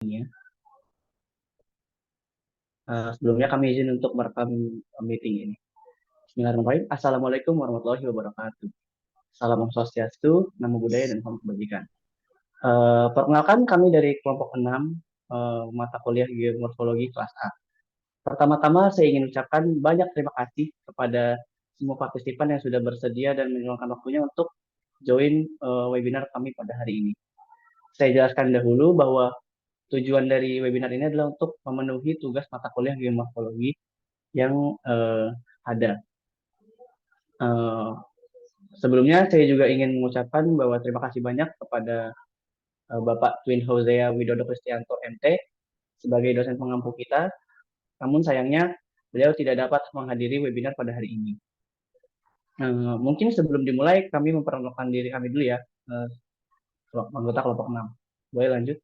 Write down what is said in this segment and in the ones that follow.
Ya. Sebelumnya kami izin untuk merekam meeting ini. Bismillahirrahmanirrahim. Assalamualaikum warahmatullahi wabarakatuh. Salam Om Swastiastu, Namo Buddhaya, dan Salam Kebajikan. Perkenalkan kami dari kelompok 6 mata kuliah Geomorfologi kelas A. Pertama-tama saya ingin ucapkan banyak terima kasih kepada semua partisipan yang sudah bersedia dan meluangkan waktunya untuk join webinar kami pada hari ini. Saya jelaskan dahulu bahwa tujuan dari webinar ini adalah untuk memenuhi tugas mata kuliah geomorfologi yang ada. Uh, Sebelumnya saya juga ingin mengucapkan bahwa terima kasih banyak kepada Bapak Twin Hosea Widodo Kristianto MT sebagai dosen pengampu kita. Namun sayangnya beliau tidak dapat menghadiri webinar pada hari ini. Mungkin sebelum dimulai kami memperkenalkan diri kami dulu ya, anggota kelompok 6. Boleh lanjut?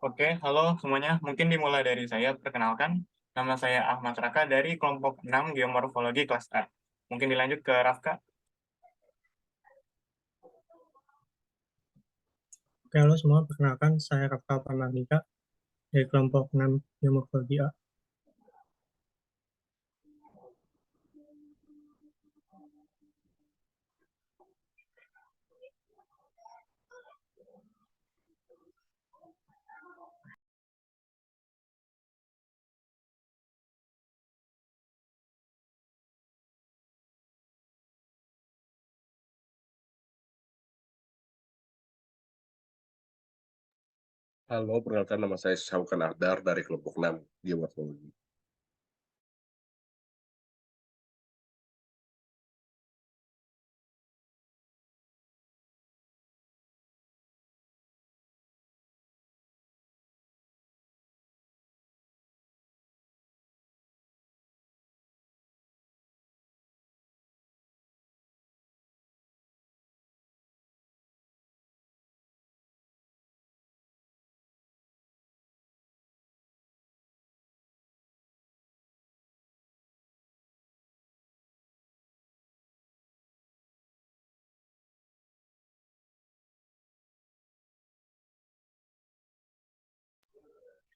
Oke, halo semuanya. Mungkin dimulai dari saya. Perkenalkan, nama saya Ahmad Raka dari kelompok 6 Geomorfologi kelas A. Mungkin dilanjut ke Rafka. Oke, halo semua. Perkenalkan, saya Rafka Pramardika dari kelompok 6 Geomorfologi A. Halo, perkenalkan nama saya Syaukan Ardar dari kelompok 6 Geomorfologi.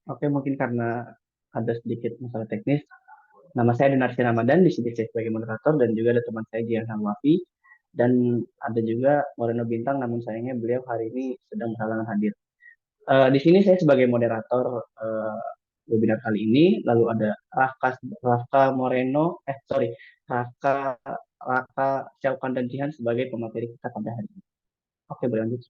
Oke, mungkin karena ada sedikit masalah teknis. Nama saya Denarsi Ramadan, di sini saya sebagai moderator, dan juga ada teman saya Jihan Hamwafi, dan ada juga Moreno Bintang, namun sayangnya beliau hari ini sedang berhalangan hadir. Di sini saya sebagai moderator webinar kali ini, lalu ada Rafka Moreno, Rafka, Raka Syaukan dan Jihan sebagai pemateri kita pada hari ini. Oke, berlanjut.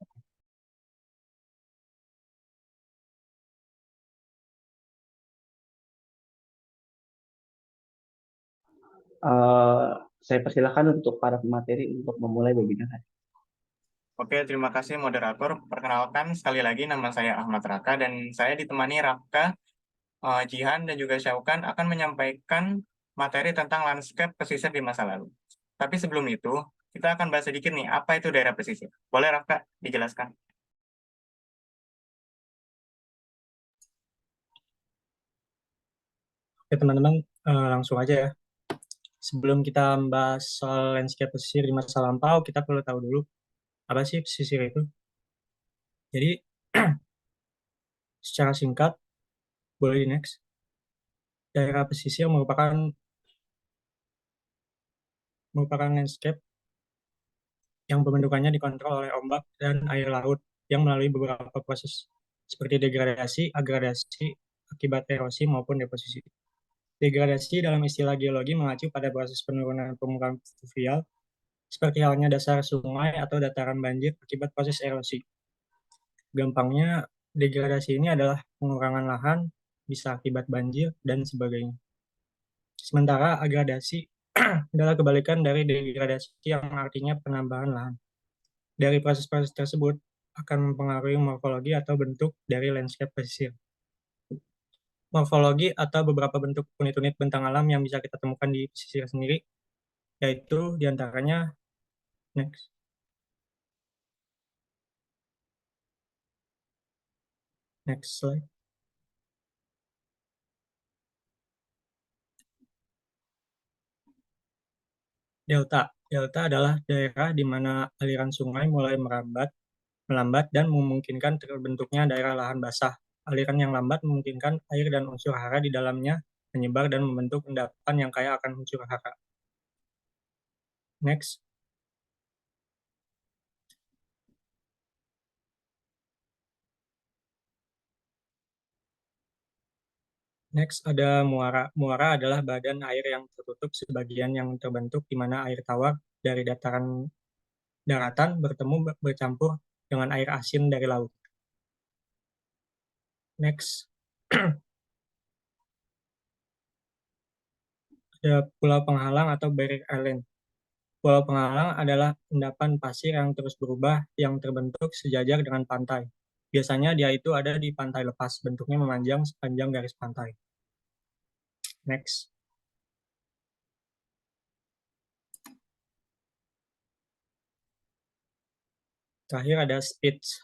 Saya persilahkan untuk para pemateri untuk memulai webinar hari. Oke, terima kasih moderator. Perkenalkan sekali lagi nama saya Ahmad Raka dan saya ditemani Rafka, Jihan, dan juga Syaukan akan menyampaikan materi tentang landscape pesisir di masa lalu. Tapi sebelum itu, kita akan bahas sedikit nih, apa itu daerah pesisir. Boleh Rafka dijelaskan? Oke, teman-teman, langsung aja ya. Sebelum kita membahas soal landscape pesisir di masa lampau, kita perlu tahu dulu apa sih pesisir itu. Jadi, secara singkat, boleh di next. Daerah pesisir merupakan landscape yang pembentukannya dikontrol oleh ombak dan air laut yang melalui beberapa proses seperti degradasi, agradasi, akibat erosi maupun deposisi. Degradasi dalam istilah geologi mengacu pada proses penurunan permukaan fluvial, seperti halnya dasar sungai atau dataran banjir akibat proses erosi. Gampangnya, degradasi ini adalah pengurangan lahan, bisa akibat banjir, dan sebagainya. Sementara agradasi adalah kebalikan dari degradasi yang artinya penambahan lahan. Dari proses-proses tersebut akan mempengaruhi morfologi atau bentuk dari landscape pesisir. Morfologi atau beberapa bentuk unit-unit bentang alam yang bisa kita temukan di pesisir sendiri, yaitu diantaranya next. Next slide. Delta. Delta adalah daerah di mana aliran sungai mulai melambat dan memungkinkan terbentuknya daerah lahan basah. Aliran yang lambat memungkinkan air dan unsur hara di dalamnya menyebar dan membentuk endapan yang kaya akan unsur hara. Next. Next ada muara. Muara adalah badan air yang tertutup sebagian yang terbentuk di mana air tawar dari daratan bercampur dengan air asin dari laut. Next. Ada pulau penghalang atau barrier island. Pulau penghalang adalah endapan pasir yang terus berubah yang terbentuk sejajar dengan pantai. Biasanya dia itu ada di pantai lepas, bentuknya memanjang sepanjang garis pantai. Next. Terakhir ada spits,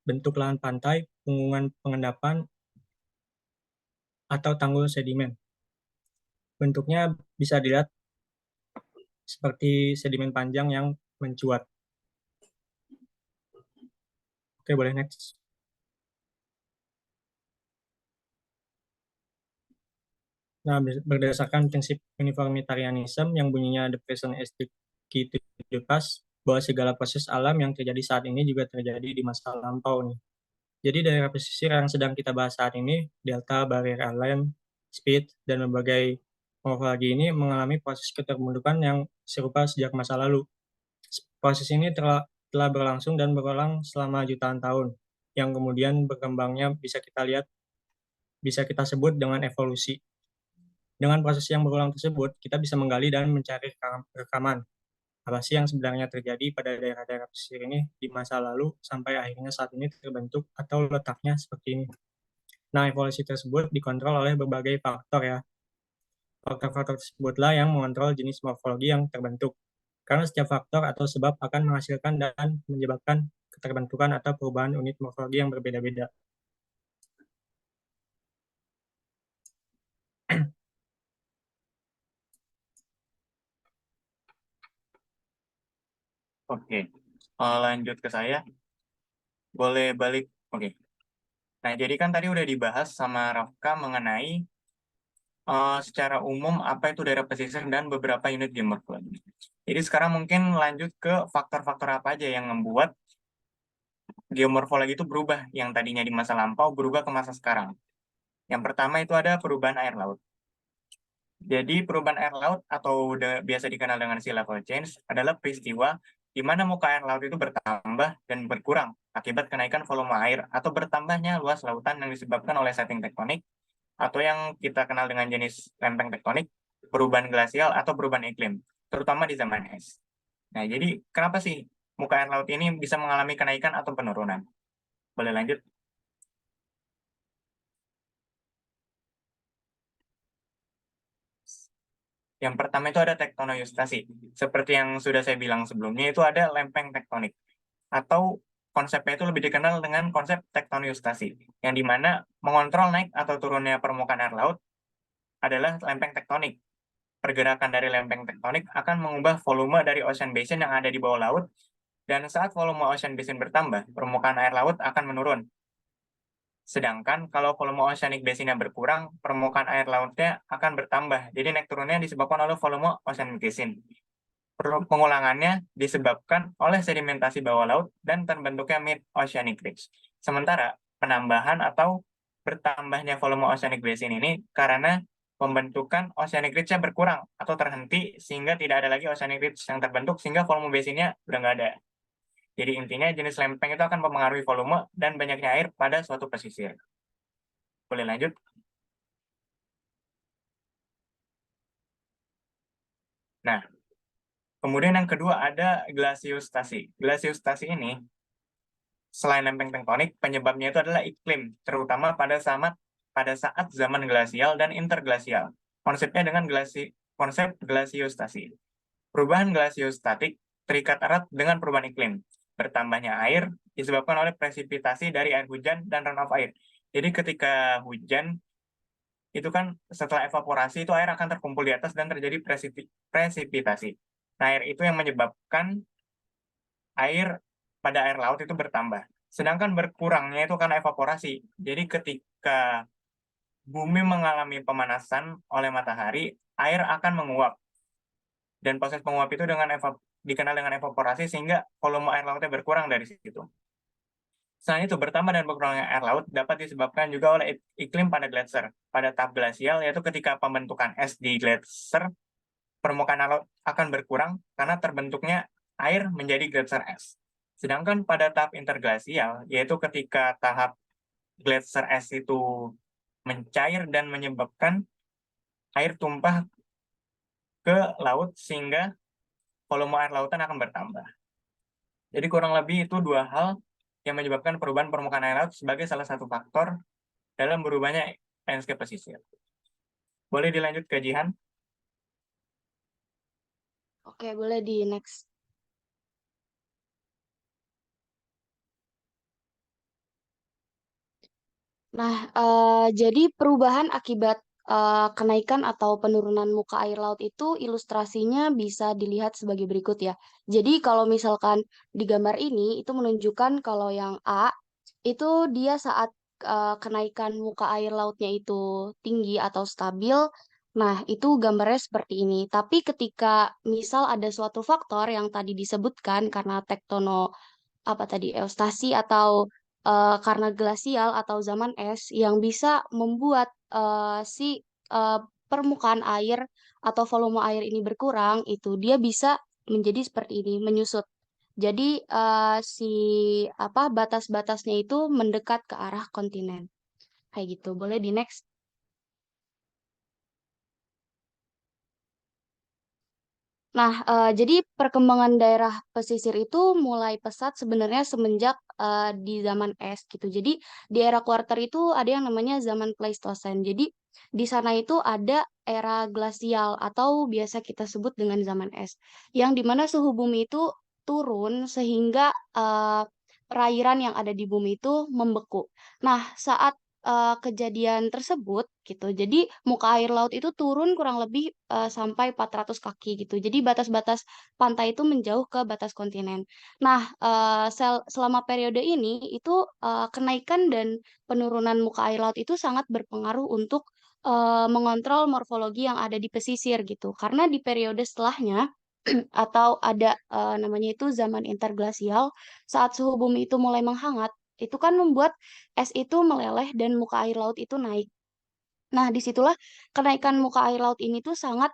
bentuk lahan pantai, punggungan pengendapan, atau tanggul sedimen. Bentuknya bisa dilihat seperti sedimen panjang yang mencuat. Oke, boleh next. Nah, berdasarkan prinsip uniformitarianism yang bunyinya the present is the key to the past, bahwa segala proses alam yang terjadi saat ini juga terjadi di masa lampau nih. Jadi daerah pesisir yang sedang kita bahas saat ini, delta, barrier island, spit, dan berbagai morfologi ini mengalami proses keterbentukan yang serupa sejak masa lalu. Proses ini telah berlangsung dan berulang selama jutaan tahun, yang kemudian berkembangnya bisa kita sebut dengan evolusi. Dengan proses yang berulang tersebut, kita bisa menggali dan mencari rekaman apa sih yang sebenarnya terjadi pada daerah-daerah pesisir ini di masa lalu sampai akhirnya saat ini terbentuk atau letaknya seperti ini. Nah, evolusi tersebut dikontrol oleh berbagai faktor ya. Faktor-faktor tersebutlah yang mengontrol jenis morfologi yang terbentuk. Karena setiap faktor atau sebab akan menghasilkan dan menyebabkan keterbentukan atau perubahan unit morfologi yang berbeda-beda. Oke, lanjut ke saya. Boleh balik. Oke. Nah, jadi kan tadi udah dibahas sama Rafka mengenai secara umum apa itu daerah pesisir dan beberapa unit geomorfologi. Jadi sekarang mungkin lanjut ke faktor-faktor apa aja yang membuat geomorfologi itu berubah, yang tadinya di masa lampau berubah ke masa sekarang. Yang pertama itu ada perubahan air laut. Jadi perubahan air laut atau biasa dikenal dengan sea level change adalah peristiwa di mana muka air laut itu bertambah dan berkurang akibat kenaikan volume air atau bertambahnya luas lautan yang disebabkan oleh setting tektonik atau yang kita kenal dengan jenis lempeng tektonik, perubahan glasial atau perubahan iklim, terutama di zaman es. Nah, jadi kenapa sih muka air laut ini bisa mengalami kenaikan atau penurunan? Boleh lanjut? Yang pertama itu ada tektonoiostasi. Seperti yang sudah saya bilang sebelumnya, itu ada lempeng tektonik. Atau konsepnya itu lebih dikenal dengan konsep tektonoiostasi, yang dimana mengontrol naik atau turunnya permukaan air laut adalah lempeng tektonik. Pergerakan dari lempeng tektonik akan mengubah volume dari ocean basin yang ada di bawah laut, dan saat volume ocean basin bertambah, permukaan air laut akan menurun. Sedangkan kalau volume oceanic basin-nya berkurang, permukaan air lautnya akan bertambah. Jadi naik turunnya disebabkan oleh volume oceanic basin. Pengulangannya disebabkan oleh sedimentasi bawah laut dan terbentuknya mid-oceanic ridge. Sementara penambahan atau bertambahnya volume oceanic basin ini karena pembentukan oceanic ridge-nya berkurang atau terhenti sehingga tidak ada lagi oceanic ridge yang terbentuk sehingga volume basin-nya udah nggak ada. Jadi intinya jenis lempeng itu akan mempengaruhi volume dan banyaknya air pada suatu pesisir. Boleh lanjut? Nah, kemudian yang kedua ada glasiostasi. Glasiostasi ini, selain lempeng tektonik, penyebabnya itu adalah iklim, terutama pada saat zaman glasial dan interglasial. Konsepnya dengan konsep glasiostasi. Perubahan glasiostatik terikat erat dengan perubahan iklim. Bertambahnya air disebabkan oleh presipitasi dari air hujan dan runoff air. Jadi ketika hujan, itu kan setelah evaporasi itu air akan terkumpul di atas dan terjadi presipitasi. Nah, air itu yang menyebabkan air pada air laut itu bertambah. Sedangkan berkurangnya itu karena evaporasi. Jadi ketika bumi mengalami pemanasan oleh matahari, air akan menguap. Dan proses penguap itu dikenal dengan evaporasi, sehingga volume air lautnya berkurang dari situ. Selain itu, bertambah dan berkurangnya air laut dapat disebabkan juga oleh iklim pada gletser. Pada tahap glasial, yaitu ketika pembentukan es di gletser, permukaan laut akan berkurang karena terbentuknya air menjadi gletser es. Sedangkan pada tahap interglasial, yaitu ketika tahap gletser es itu mencair dan menyebabkan air tumpah ke laut, sehingga volume air lautan akan bertambah. Jadi kurang lebih itu dua hal yang menyebabkan perubahan permukaan air laut sebagai salah satu faktor dalam berubahnya landscape pesisir. Boleh dilanjut ke Jihan? Oke, boleh di next. Nah, jadi perubahan akibat kenaikan atau penurunan muka air laut itu ilustrasinya bisa dilihat sebagai berikut ya. Jadi kalau misalkan di gambar ini itu menunjukkan kalau yang A itu dia saat kenaikan muka air lautnya itu tinggi atau stabil. Nah, itu gambarnya seperti ini. Tapi ketika misal ada suatu faktor yang tadi disebutkan karena apa tadi eustasi atau karena glasial atau zaman es yang bisa membuat si eh, permukaan air atau volume air ini berkurang, itu dia bisa menjadi seperti ini, menyusut. Jadi si apa batas-batasnya itu mendekat ke arah kontinen. Kayak gitu. Boleh di next. Nah, jadi perkembangan daerah pesisir itu mulai pesat sebenarnya semenjak di zaman es gitu. Jadi di era kuarter itu ada yang namanya zaman Pleistosen. Jadi di sana itu ada era glasial atau biasa kita sebut dengan zaman es, yang dimana suhu bumi itu turun sehingga perairan yang ada di bumi itu membeku. Nah, saat kejadian tersebut gitu. Jadi muka air laut itu turun kurang lebih sampai 400 kaki gitu. Jadi batas-batas pantai itu menjauh ke batas kontinen. Nah, selama periode ini itu kenaikan dan penurunan muka air laut itu sangat berpengaruh untuk mengontrol morfologi yang ada di pesisir gitu. Karena di periode setelahnya atau ada namanya itu zaman interglasial, saat suhu bumi itu mulai menghangat, itu kan membuat es itu meleleh dan muka air laut itu naik. Nah, disitulah kenaikan muka air laut ini tuh sangat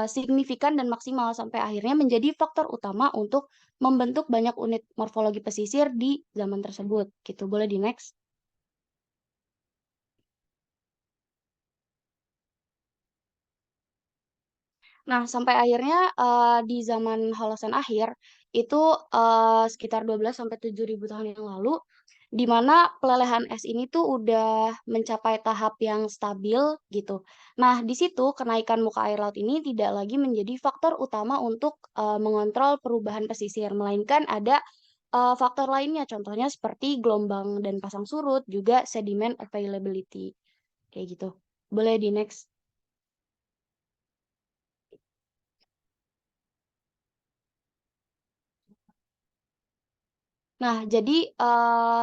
signifikan dan maksimal sampai akhirnya menjadi faktor utama untuk membentuk banyak unit morfologi pesisir di zaman tersebut. Gitu, boleh di next. Nah, sampai akhirnya di zaman Holosen akhir itu sekitar 12 sampai 7.000 tahun yang lalu, di mana pelelehan es ini tuh udah mencapai tahap yang stabil gitu. Nah, di situ kenaikan muka air laut ini tidak lagi menjadi faktor utama untuk mengontrol perubahan pesisir, melainkan ada faktor lainnya, contohnya seperti gelombang dan pasang surut, juga sediment availability, kayak gitu. Boleh di next. Nah, jadi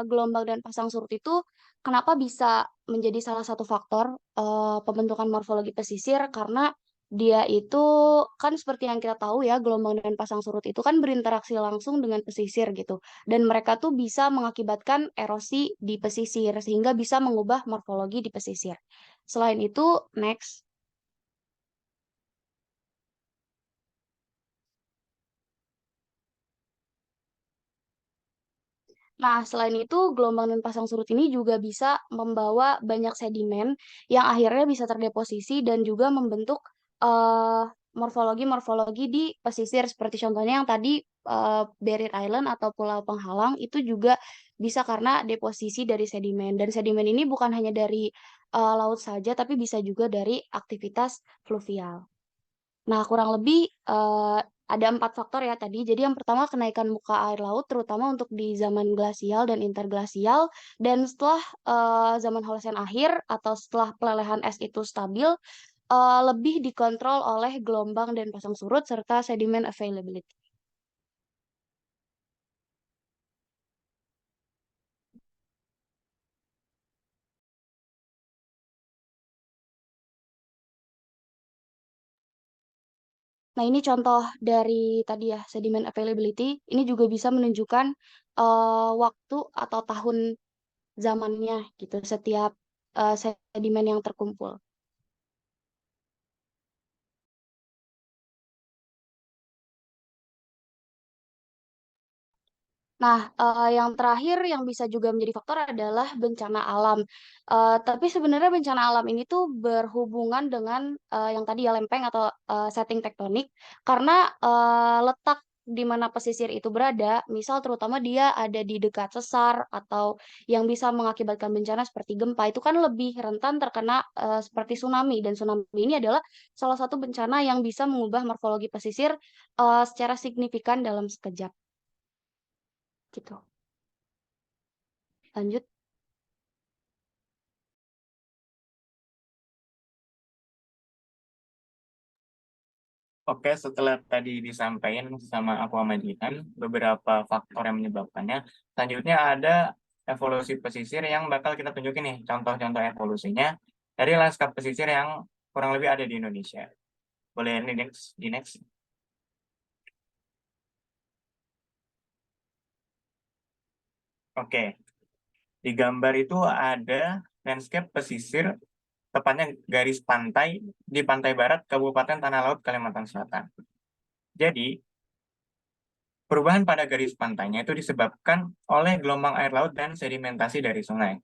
gelombang dan pasang surut itu kenapa bisa menjadi salah satu faktor pembentukan morfologi pesisir? Karena dia itu kan seperti yang kita tahu ya, gelombang dan pasang surut itu kan berinteraksi langsung dengan pesisir gitu. Dan mereka tuh bisa mengakibatkan erosi di pesisir sehingga bisa mengubah morfologi di pesisir. Selain itu, next. Nah, selain itu, gelombang dan pasang surut ini juga bisa membawa banyak sedimen yang akhirnya bisa terdeposisi dan juga membentuk eh, morfologi-morfologi di pesisir. Seperti contohnya yang tadi Barrier Island atau Pulau Penghalang itu juga bisa karena deposisi dari sedimen. Dan sedimen ini bukan hanya dari laut saja, tapi bisa juga dari aktivitas fluvial. Nah, kurang lebih ada 4 faktor ya tadi. Jadi yang pertama kenaikan muka air laut, terutama untuk di zaman glasial dan interglasial. Dan setelah zaman Holosen akhir atau setelah pelelehan es itu stabil, lebih dikontrol oleh gelombang dan pasang surut serta sediment availability. Nah, ini contoh dari tadi ya, sediment availability. Ini juga bisa menunjukkan waktu atau tahun zamannya gitu, setiap sedimen yang terkumpul. Nah, yang terakhir yang bisa juga menjadi faktor adalah bencana alam. Tapi sebenarnya bencana alam ini tuh berhubungan dengan yang tadi ya lempeng atau setting tektonik, karena letak di mana pesisir itu berada, misal terutama dia ada di dekat sesar atau yang bisa mengakibatkan bencana seperti gempa, itu kan lebih rentan terkena seperti tsunami. Dan tsunami ini adalah salah satu bencana yang bisa mengubah morfologi pesisir secara signifikan dalam sekejap. Gitu. Lanjut. Oke, setelah tadi disampaikan sama aku sama Jihan, beberapa faktor yang menyebabkannya, selanjutnya ada evolusi pesisir yang bakal kita tunjukin nih, contoh-contoh evolusinya dari lanskap pesisir yang kurang lebih ada di Indonesia. Boleh ini di next. Oke, di gambar itu ada landscape pesisir, tepatnya garis pantai di pantai barat Kabupaten Tanah Laut, Kalimantan Selatan. Jadi, perubahan pada garis pantainya itu disebabkan oleh gelombang air laut dan sedimentasi dari sungai.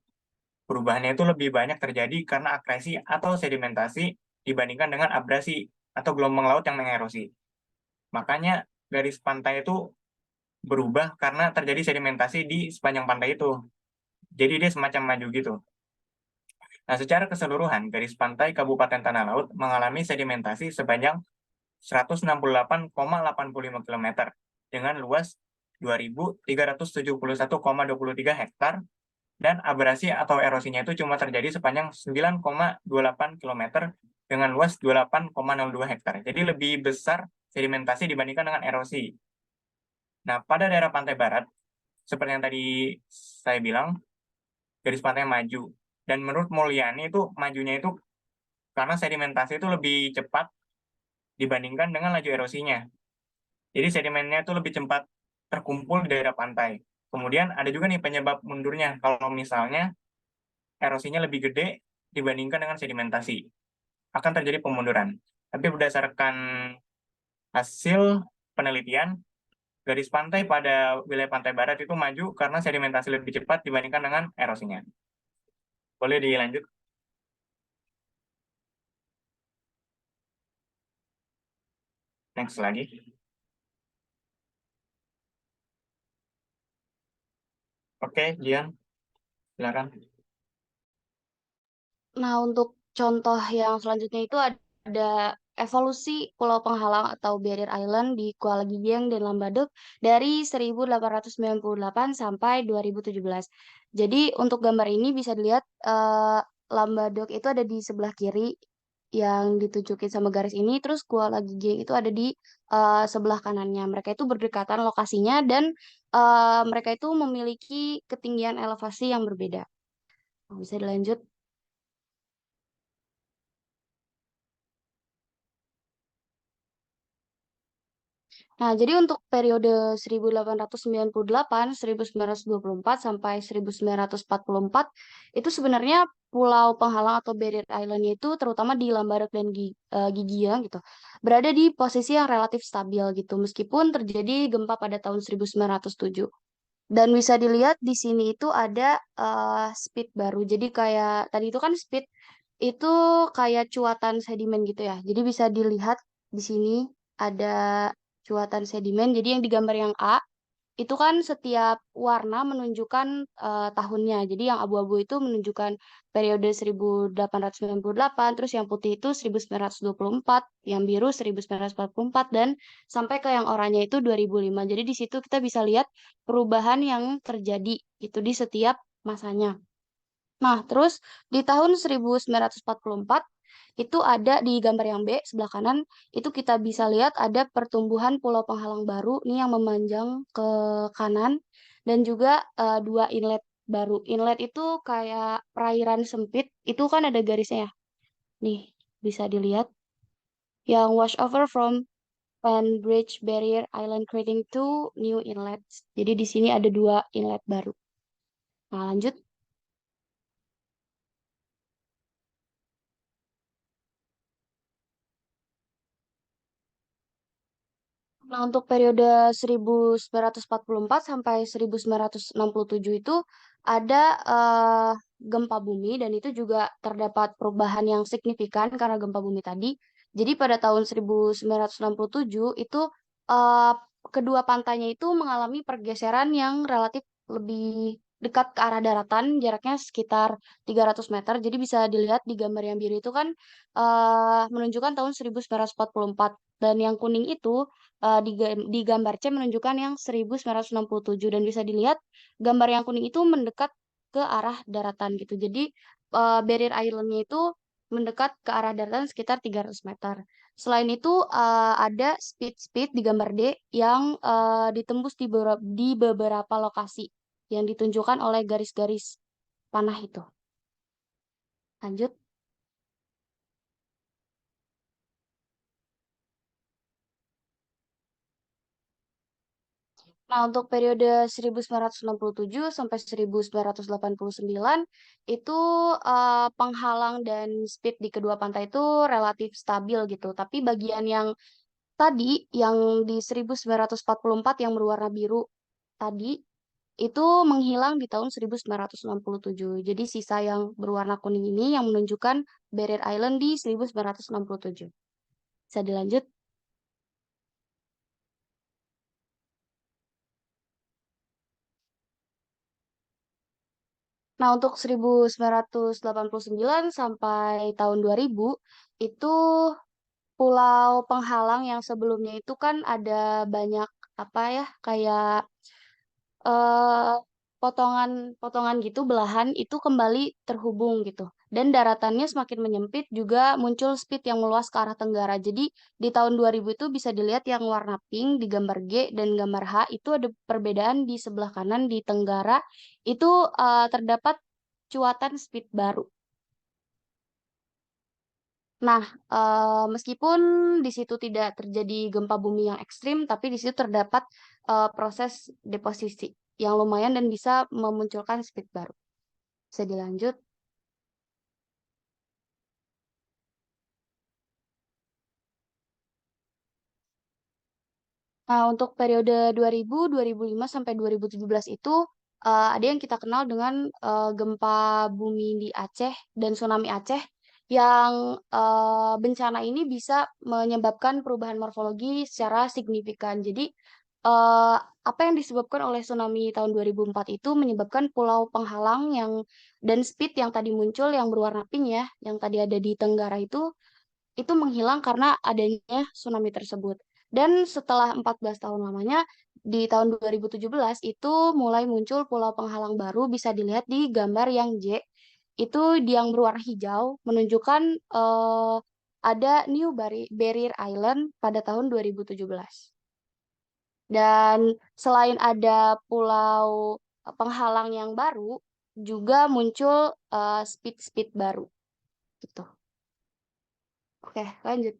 Perubahannya itu lebih banyak terjadi karena akresi atau sedimentasi dibandingkan dengan abrasi atau gelombang laut yang mengerosi. Makanya garis pantai itu berubah karena terjadi sedimentasi di sepanjang pantai itu. Jadi dia semacam maju gitu. Nah, secara keseluruhan, garis pantai Kabupaten Tanah Laut mengalami sedimentasi sepanjang 168,85 km dengan luas 2.371,23 hektar dan abrasi atau erosinya itu cuma terjadi sepanjang 9,28 km dengan luas 28,02 hektar. Jadi lebih besar sedimentasi dibandingkan dengan erosi. Nah, pada daerah pantai barat, seperti yang tadi saya bilang, garis pantai maju. Dan menurut Mulyani itu majunya itu karena sedimentasi itu lebih cepat dibandingkan dengan laju erosinya. Jadi sedimennya itu lebih cepat terkumpul di daerah pantai. Kemudian ada juga nih penyebab mundurnya. Kalau misalnya erosinya lebih gede dibandingkan dengan sedimentasi, akan terjadi pemunduran. Tapi berdasarkan hasil penelitian, garis pantai pada wilayah pantai barat itu maju karena sedimentasi lebih cepat dibandingkan dengan erosinya. Boleh dilanjut? Next lagi. Oke, Jian, silakan. Nah, untuk contoh yang selanjutnya itu ada evolusi Pulau Penghalang atau Barrier Island di Kuala Gigeng dan Lambadek dari 1898 sampai 2017. Jadi untuk gambar ini bisa dilihat Lambadek itu ada di sebelah kiri yang ditunjukin sama garis ini, terus Kuala Gigeng itu ada di sebelah kanannya. Mereka itu berdekatan lokasinya dan mereka itu memiliki ketinggian elevasi yang berbeda. Bisa dilanjut. Nah, jadi untuk periode 1898, 1924 sampai 1944 itu sebenarnya Pulau Penghalang atau Barrier Island itu terutama di Lambadak dan Gigiang gitu berada di posisi yang relatif stabil gitu meskipun terjadi gempa pada tahun 1907. Dan bisa dilihat di sini itu ada speed baru. Jadi kayak tadi itu kan speed itu kayak cuatan sedimen gitu ya. Jadi bisa dilihat di sini ada cuatan sedimen. Jadi yang digambar yang A itu kan setiap warna menunjukkan tahunnya. Jadi yang abu-abu itu menunjukkan periode 1898, terus yang putih itu 1924, yang biru 1944 dan sampai ke yang oranye itu 2005. Jadi di situ kita bisa lihat perubahan yang terjadi itu di setiap masanya. Nah, terus di tahun 1944 itu ada di gambar yang B sebelah kanan, itu kita bisa lihat ada pertumbuhan pulau penghalang baru nih yang memanjang ke kanan dan juga dua inlet baru. Inlet itu kayak perairan sempit, itu kan ada garisnya ya. Nih, bisa dilihat yang wash over from Pan Bridge Barrier Island creating two new inlets. Jadi di sini ada dua inlet baru. Nah, lanjut. Nah, untuk periode 1944 sampai 1967 itu ada gempa bumi dan itu juga terdapat perubahan yang signifikan karena gempa bumi tadi. Jadi pada tahun 1967 itu eh, kedua pantainya itu mengalami pergeseran yang relatif lebih dekat ke arah daratan, jaraknya sekitar 300 meter. Jadi bisa dilihat di gambar yang biru itu kan menunjukkan tahun 1944 dan yang kuning itu di gambar C menunjukkan yang 1967 dan bisa dilihat gambar yang kuning itu mendekat ke arah daratan gitu. Jadi barrier island-nya itu mendekat ke arah daratan sekitar 300 meter. Selain itu ada speed di gambar D yang ditembus di beberapa lokasi yang ditunjukkan oleh garis-garis panah itu. Lanjut. Nah, untuk periode 1967 sampai 1989 itu penghalang dan speed di kedua pantai itu relatif stabil gitu. Tapi bagian yang tadi yang di 1944 yang berwarna biru tadi itu menghilang di tahun 1967. Jadi sisa yang berwarna kuning ini yang menunjukkan Barrier Island di 1967. Bisa dilanjut? Nah, untuk 1989 sampai tahun 2000 itu pulau penghalang yang sebelumnya itu kan ada banyak apa ya kayak eh, potongan-potongan gitu belahan itu kembali terhubung gitu. Dan daratannya semakin menyempit juga muncul speed yang meluas ke arah tenggara. Jadi di tahun 2000 itu bisa dilihat yang warna pink di gambar G dan gambar H itu ada perbedaan di sebelah kanan di tenggara itu terdapat cuatan speed baru. Nah, meskipun di situ tidak terjadi gempa bumi yang ekstrim, tapi di situ terdapat proses deposisi yang lumayan dan bisa memunculkan speed baru. Bisa dilanjut. Nah, untuk periode 2000, 2005 sampai 2017 itu ada yang kita kenal dengan gempa bumi di Aceh dan tsunami Aceh yang bencana ini bisa menyebabkan perubahan morfologi secara signifikan. Jadi eh, apa yang disebabkan oleh tsunami tahun 2004 itu menyebabkan pulau penghalang yang dan speed yang tadi muncul yang berwarna pink ya, yang tadi ada di Tenggara itu menghilang karena adanya tsunami tersebut. Dan setelah 14 tahun lamanya, di tahun 2017 itu mulai muncul pulau penghalang baru bisa dilihat di gambar yang J. Itu yang berwarna hijau menunjukkan ada New Barrier Island pada tahun 2017. Dan selain ada pulau penghalang yang baru, juga muncul speed-speed baru gitu. Oke, lanjut.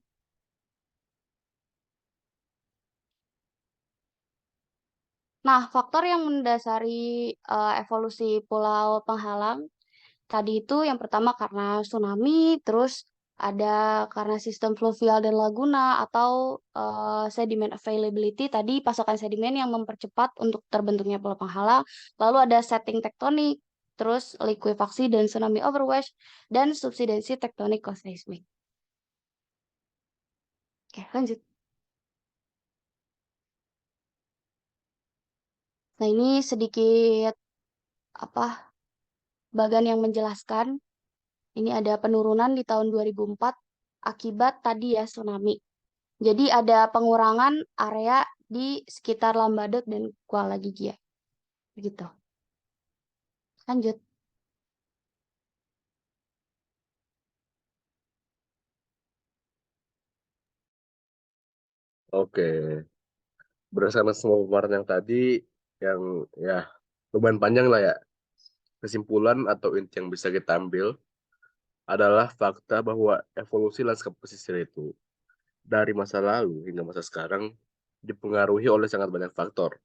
Nah, faktor yang mendasari evolusi pulau penghalang tadi itu yang pertama karena tsunami, terus ada karena sistem fluvial dan laguna atau sediment availability tadi pasokan sedimen yang mempercepat untuk terbentuknya pulau penghalang, lalu ada setting tektonik, terus likuifaksi dan tsunami overwash dan subsidensi tektonik seismik. Oke, lanjut. Nah, ini sedikit apa bagan yang menjelaskan. Ini ada penurunan di tahun 2004 akibat tadi ya tsunami. Jadi ada pengurangan area di sekitar Lambadot dan Kuala Gigi ya. Begitu. Lanjut. Oke, berdasarkan semua pemaparan yang tadi, yang ya lumayan panjang lah ya, kesimpulan atau inti yang bisa kita ambil adalah fakta bahwa evolusi lanskap pesisir itu dari masa lalu hingga masa sekarang dipengaruhi oleh sangat banyak faktor.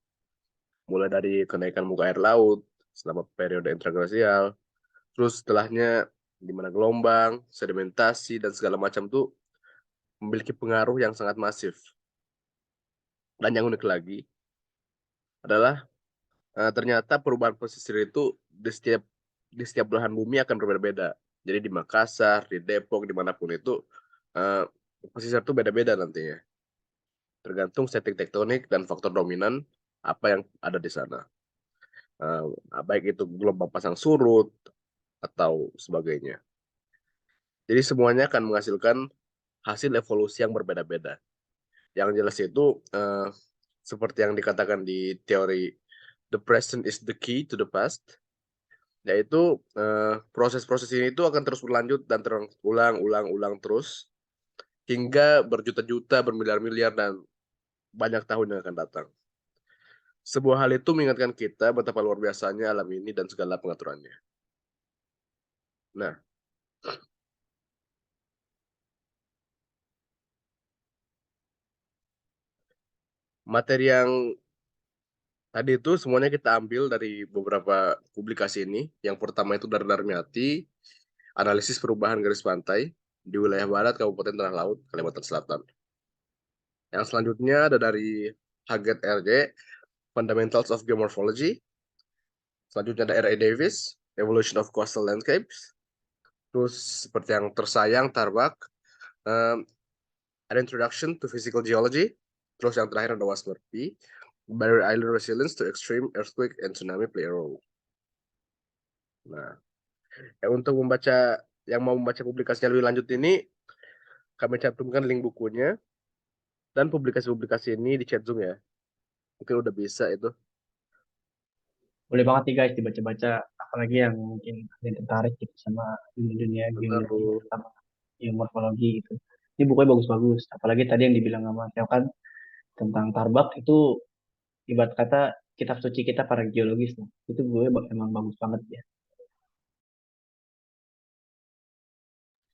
Mulai dari kenaikan muka air laut selama periode interglasial, terus setelahnya di mana gelombang, sedimentasi, dan segala macam tuh memiliki pengaruh yang sangat masif. Dan yang unik lagi adalah ternyata perubahan pesisir itu di setiap belahan bumi akan berbeda-beda. Jadi di Makassar, di Depok, dimanapun itu eh, pesisir itu beda-beda nantinya. Tergantung setting tektonik dan faktor dominan apa yang ada di sana. Eh, Baik itu gelombang pasang surut atau sebagainya. Jadi semuanya akan menghasilkan hasil evolusi yang berbeda-beda. Yang jelas itu seperti yang dikatakan di teori the present is the key to the past, yaitu proses-proses ini itu akan terus berlanjut dan terulang-ulang terus hingga berjuta-juta, bermiliar-miliar dan banyak tahun yang akan datang. Sebuah hal itu mengingatkan kita betapa luar biasanya alam ini dan segala pengaturannya. Nah, materi yang tadi itu semuanya kita ambil dari beberapa publikasi ini. Yang pertama itu dari Darmiati, analisis perubahan garis pantai di wilayah barat Kabupaten Tanah Laut, Kalimantan Selatan. Yang selanjutnya ada dari Haget RJ, Fundamentals of Geomorphology. Selanjutnya ada R.A. Davis, Evolution of Coastal Landscapes. Terus seperti yang tersayang, Tarbak, an Introduction to Physical Geology. Terus yang terakhir ada Was Murphy, Barrier Island Resilience to Extreme Earthquake and Tsunami Play a Role. Nah, untuk yang mau membaca publikasinya lebih lanjut ini, kami cantumkan link bukunya dan publikasi-publikasi ini di chat Zoom ya. Mungkin udah bisa itu. Boleh banget nih guys dibaca-baca, apalagi yang mungkin ada yang tertarik gitu sama dunia Benar, geologi, terutama geomorfologi gitu. Ini bukunya bagus-bagus. Apalagi tadi yang dibilang sama Teo kan tentang Tarbak itu ibarat kata kitab suci kita para geologis tuh. Itu gue emang bagus banget ya.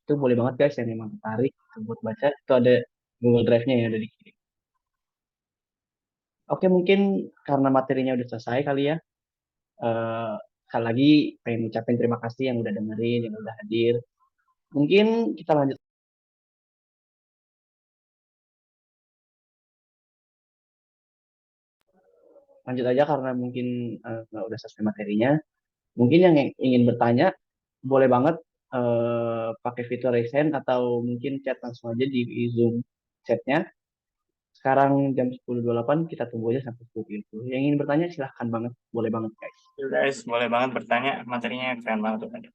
Itu boleh banget guys yang memang tertarik gitu buat baca. Itu ada Google Drive-nya ya ada di kiri. Oke mungkin karena materinya udah selesai kali ya. Eh, Sekali lagi pengen ucapin terima kasih yang udah dengerin, yang udah hadir. Mungkin kita lanjut aja karena mungkin udah selesai materinya. Mungkin yang ingin bertanya boleh banget pakai fitur raise hand atau mungkin chat langsung aja di Zoom chatnya. Sekarang jam 10.28 kita tunggu aja sampai 10.30. Yang ingin bertanya silahkan banget, boleh banget guys. Guys, boleh banget bertanya, materinya keren banget tuh.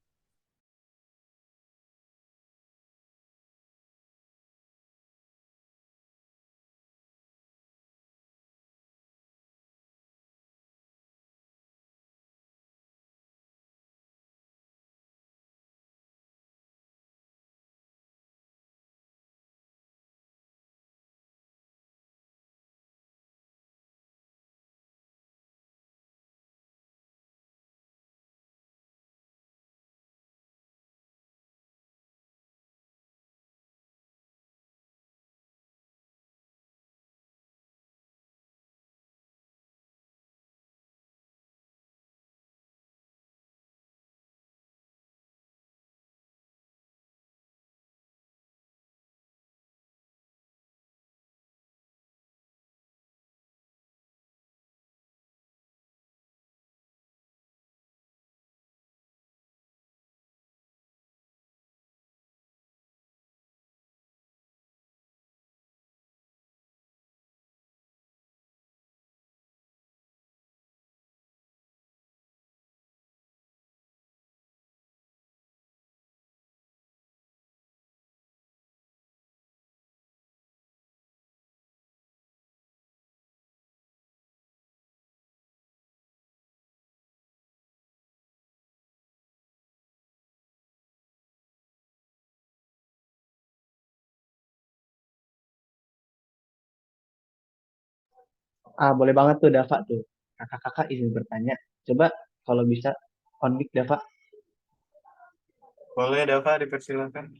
Boleh banget tuh Dava tuh. Kakak-kakak izin bertanya. Coba kalau bisa on mic Dava. Boleh, Dava, dipersilakan.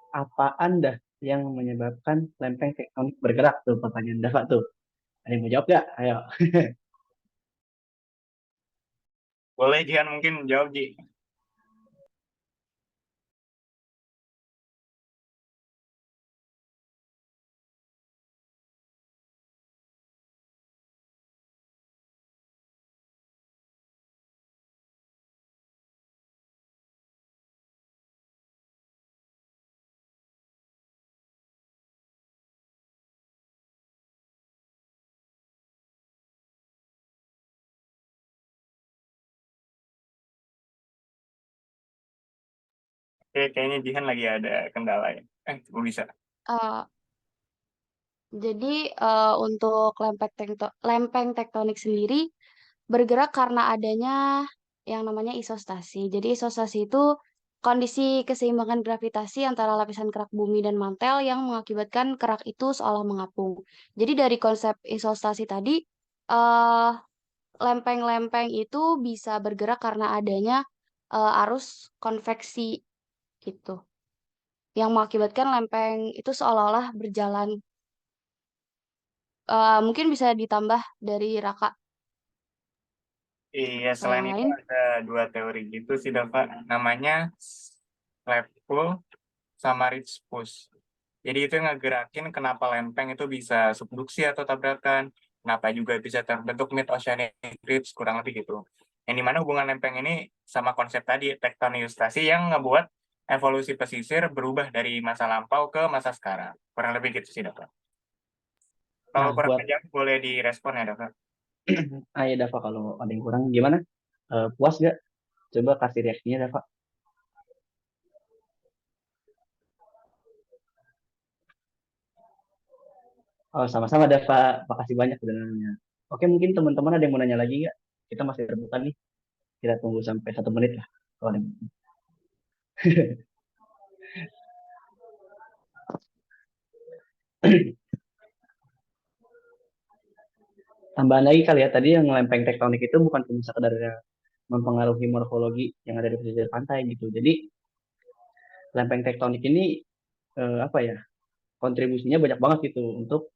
Apa Anda yang menyebabkan lempeng tektonik bergerak tuh pertanyaan Dava tuh. Ada yang mau jawab nggak? Ayo. Boleh, Jihan mungkin jawab, Ji. Oke, kayaknya Jihan lagi ada kendala ya. Gue bisa. Eh, jadi untuk lempeng tektonik sendiri bergerak karena adanya yang namanya isostasi. Jadi isostasi itu kondisi keseimbangan gravitasi antara lapisan kerak bumi dan mantel yang mengakibatkan kerak itu seolah mengapung. Jadi dari konsep isostasi tadi, eh, lempeng-lempeng itu bisa bergerak karena adanya arus konveksi gitu, yang mengakibatkan lempeng itu seolah-olah berjalan. Mungkin bisa ditambah dari Raka Iya, atau selain yang itu lain. ada dua teori gitu sih, Dava. Namanya slap pull sama ridge push. Jadi itu yang ngegerakin kenapa lempeng itu bisa subduksi atau tabrakan, kenapa juga bisa terbentuk mid-oceanic ridge, kurang lebih gitu. Yang dimana hubungan lempeng ini sama konsep tadi, tektonistasi yang ngebuat evolusi pesisir berubah dari masa lampau ke masa sekarang. Kurang lebih gitu sih, Dava. Kalau Nah, kurang buat aja boleh direspon ya, Dava. ya Dava kalau ada yang kurang gimana? Puas nggak? Coba kasih reaksinya Dava. Oh, sama-sama Dava. Makasih banyak udah nanya. Oke, mungkin teman-teman ada yang mau nanya lagi nggak? Kita masih terbuka nih. Kita tunggu sampai 1 menit lah. Kalau ada yang... Tambahan lagi kali ya, tadi yang lempeng tektonik itu bukan cuma sekedar mempengaruhi morfologi yang ada di pesisir pantai gitu. Jadi lempeng tektonik ini apa ya, kontribusinya banyak banget gitu untuk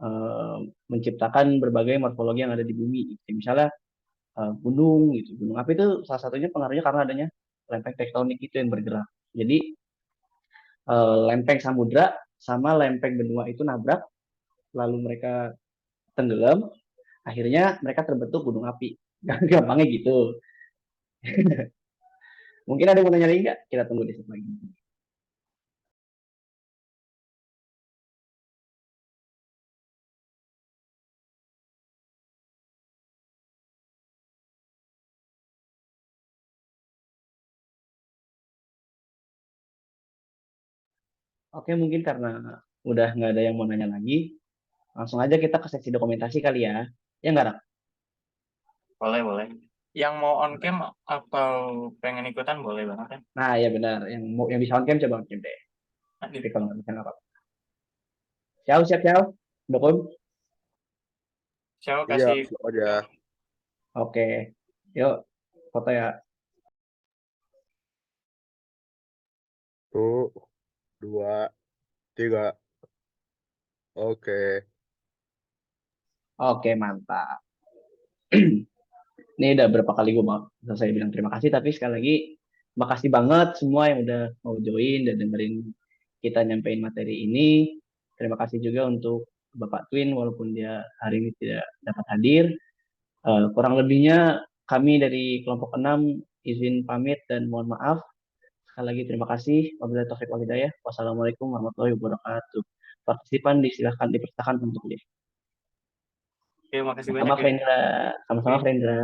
eh, menciptakan berbagai morfologi yang ada di bumi. Gitu. Misalnya gunung gitu, gunung api itu salah satunya pengaruhnya karena adanya lempeng tektonik itu yang bergerak. Jadi lempeng samudra sama lempeng benua itu nabrak, lalu mereka tenggelam, akhirnya mereka terbentuk gunung api. Gampangnya gitu. Mungkin ada yang mau nanya lagi nggak? Kita tunggu di slide lagi. Oke, mungkin karena udah nggak ada yang mau nanya lagi, langsung aja kita ke seksi dokumentasi kali ya. Ya nggak, Rak? Boleh, boleh. Yang mau on cam atau pengen ikutan boleh banget kan? Nah, ya benar. Yang bisa on cam coba on cam deh. Tapi kalau nggak bisa nggak apa-apa. Siap, siap, siap. Dokum. Saya Iya, kasih langsung aja. Oke. Yuk, foto ya. 1, 2, 3. Oke. Oke, mantap. Ini udah berapa kali gue mau selesai bilang terima kasih, tapi sekali lagi makasih banget semua yang udah mau join dan dengerin kita nyampein materi ini. Terima kasih juga untuk Bapak Twin, walaupun dia hari ini tidak dapat hadir. Kurang lebihnya kami dari kelompok 6 izin pamit dan mohon maaf. Sekali lagi terima kasih. Wabillahi taufiq wal hidayah. Wassalamualaikum warahmatullahi wabarakatuh. Partisipan disilahkan dipersilakan untuk live. Oke, makasih banyak Sama-sama ya. Frendra. Sama-sama Oke. Frendra.